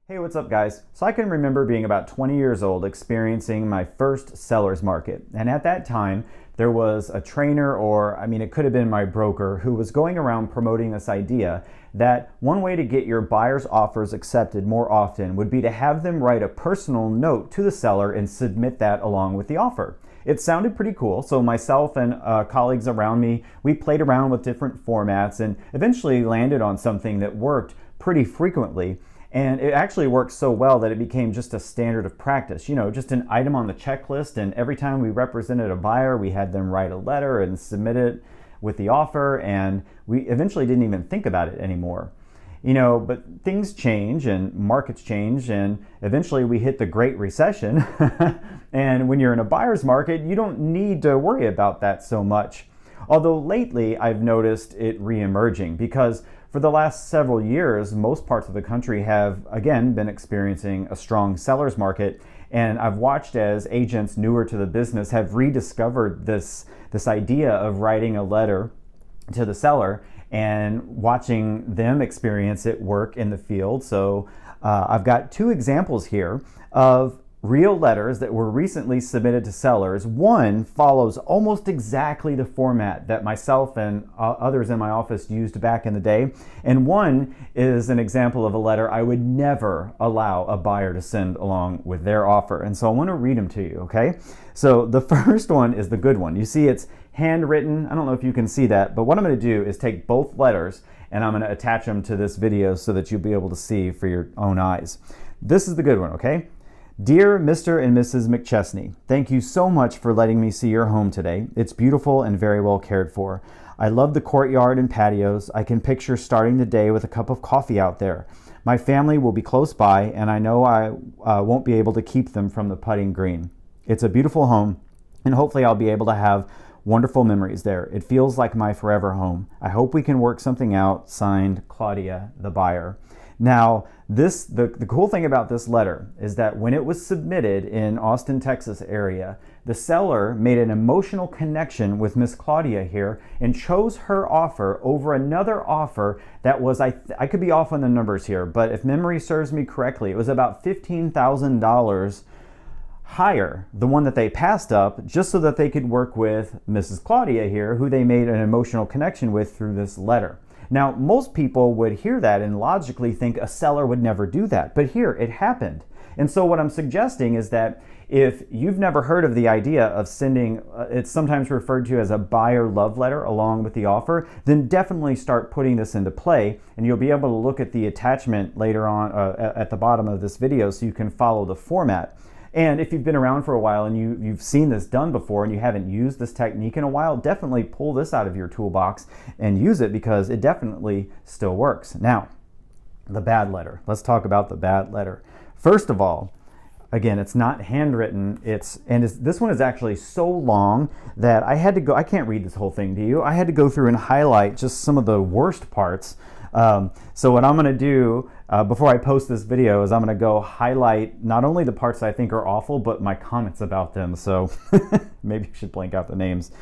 Hey, what's up guys? So I can remember being about 20 years old experiencing my first seller's market. And at that time, there was a trainer, or it could have been my broker, who was going around promoting this idea that one way to get your buyer's offers accepted more often would be to have them write a personal note to the seller and submit that along with the offer. It sounded pretty cool, so myself and colleagues around me, we played around with different formats and eventually landed on something that worked pretty frequently. And it actually worked so well that it became just a standard of practice, just an item on the checklist. And every time we represented a buyer, we had them write a letter and submit it with the offer. And we eventually didn't even think about it anymore. But things change and markets change, and eventually we hit the Great Recession. And when you're in a buyer's market, you don't need to worry about that so much. Although lately I've noticed it reemerging, because for the last several years, most parts of the country have, again, been experiencing a strong seller's market. And I've watched as agents newer to the business have rediscovered this idea of writing a letter to the seller and watching them experience it work in the field. So I've got two examples here of real letters that were recently submitted to sellers. One follows almost exactly the format that myself and others in my office used back in the day. And one is an example of a letter I would never allow a buyer to send along with their offer. And so I want to read them to you, okay? So the first one is the good one. You see it's handwritten. I don't know if you can see that, but what I'm going to do is take both letters and I'm going to attach them to this video so that you'll be able to see for your own eyes. This is the good one, okay? Dear Mr. and Mrs. McChesney, thank you so much for letting me see your home today. It's beautiful and very well cared for. I love the courtyard and patios. I can picture starting the day with a cup of coffee out there. My family will be close by, and I know I won't be able to keep them from the putting green. It's a beautiful home, and hopefully I'll be able to have wonderful memories there. It feels like my forever home. I hope we can work something out. Signed, Claudia, the buyer. Now, the cool thing about this letter is that when it was submitted in Austin, Texas area, the seller made an emotional connection with Miss Claudia here and chose her offer over another offer that was, I could be off on the numbers here, but if memory serves me correctly, it was about $15,000 higher, the one that they passed up, just so that they could work with Mrs. Claudia here, who they made an emotional connection with through this letter. Now, most people would hear that and logically think a seller would never do that, but here it happened. And so what I'm suggesting is that if you've never heard of the idea of sending, it's sometimes referred to as a buyer love letter along with the offer, then definitely start putting this into play, and you'll be able to look at the attachment later on at the bottom of this video so you can follow the format. And if you've been around for a while and you've seen this done before and you haven't used this technique in a while, definitely pull this out of your toolbox and use it, because it definitely still works. Now, the bad letter. Let's talk about the bad letter. First of all, again, it's not handwritten. This one is actually so long that I had to go, I can't read this whole thing to you. I had to go through and highlight just some of the worst parts. So what I'm going to do before I post this video is I'm going to go highlight not only the parts that I think are awful, but my comments about them. So maybe you should blank out the names.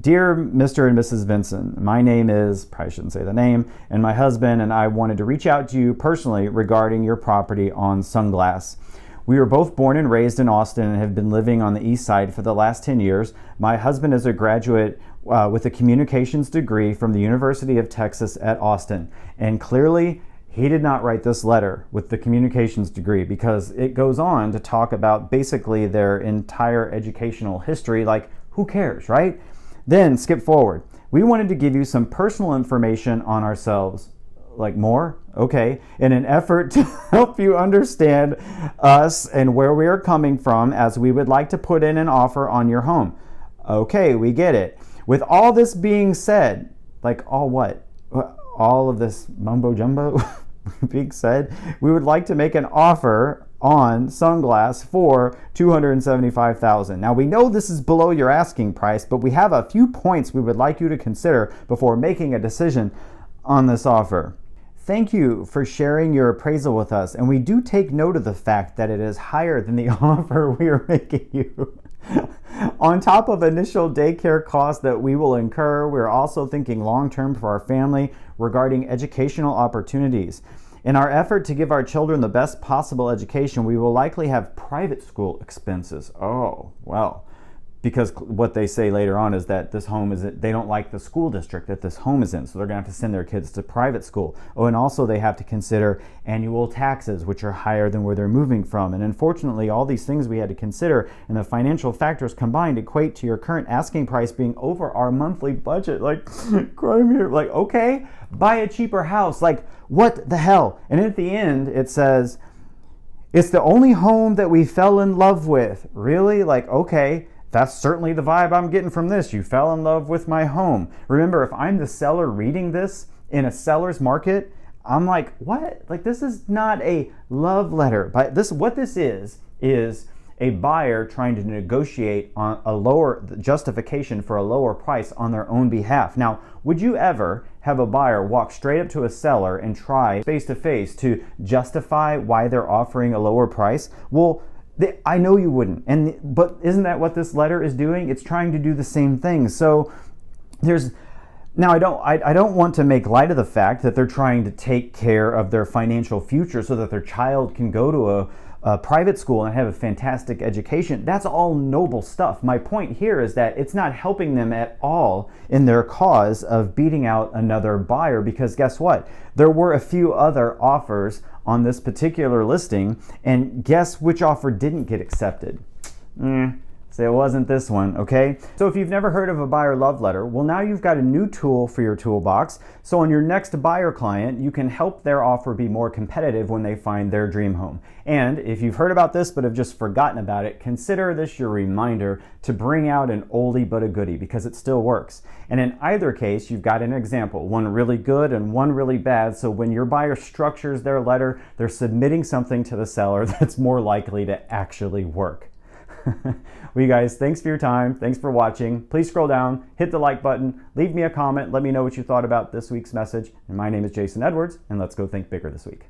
Dear Mr. and Mrs. Vinson, my name is, probably shouldn't say the name, and my husband and I wanted to reach out to you personally regarding your property on Sunglass. We were both born and raised in Austin and have been living on the east side for the last 10 years. My husband is a graduate with a communications degree from the University of Texas at Austin. And clearly, he did not write this letter with the communications degree, because it goes on to talk about basically their entire educational history. Like, who cares, right? Then skip forward. We wanted to give you some personal information on ourselves. Like, more? Okay. In an effort to help you understand us and where we are coming from, as we would like to put in an offer on your home. Okay, we get it. With all this being said, like, all what? All of this mumbo jumbo being said, we would like to make an offer on Sunglass for $275,000. Now, we know this is below your asking price, but we have a few points we would like you to consider before making a decision on this offer. Thank you for sharing your appraisal with us, and we do take note of the fact that it is higher than the offer we are making you. On top of initial daycare costs that we will incur, we're also thinking long-term for our family regarding educational opportunities. In our effort to give our children the best possible education, we will likely have private school expenses. Oh, well, because what they say later on is that this home is, they don't like the school district that this home is in, so they're going to have to send their kids to private school. Oh, and also they have to consider annual taxes, which are higher than where they're moving from. And unfortunately, all these things we had to consider, and the financial factors combined equate to your current asking price being over our monthly budget. Like, crime here. Like, okay, buy a cheaper house. Like, what the hell? And at the end, it says, it's the only home that we fell in love with. Really? Like, okay. That's certainly the vibe I'm getting from this. You fell in love with my home. Remember, if I'm the seller reading this in a seller's market, I'm like, what? Like, this is not a love letter. But what this is a buyer trying to negotiate on a lower justification for a lower price on their own behalf. Now, would you ever have a buyer walk straight up to a seller and try face to face to justify why they're offering a lower price? Well, I know you wouldn't, but isn't that what this letter is doing? It's trying to do the same thing. So now I don't want to make light of the fact that they're trying to take care of their financial future so that their child can go to a private school and have a fantastic education. That's all noble stuff. My point here is that it's not helping them at all in their cause of beating out another buyer, because guess what? There were a few other offers on this particular listing, and guess which offer didn't get accepted? So it wasn't this one, okay? So if you've never heard of a buyer love letter, well, now you've got a new tool for your toolbox. So on your next buyer client, you can help their offer be more competitive when they find their dream home. And if you've heard about this but have just forgotten about it, consider this your reminder to bring out an oldie but a goodie, because it still works. And in either case, you've got an example, one really good and one really bad. So when your buyer structures their letter, they're submitting something to the seller that's more likely to actually work. Well, you guys, thanks for your time. Thanks for watching. Please scroll down, hit the like button, leave me a comment. Let me know what you thought about this week's message. And my name is Jason Edwards, and let's go think bigger this week.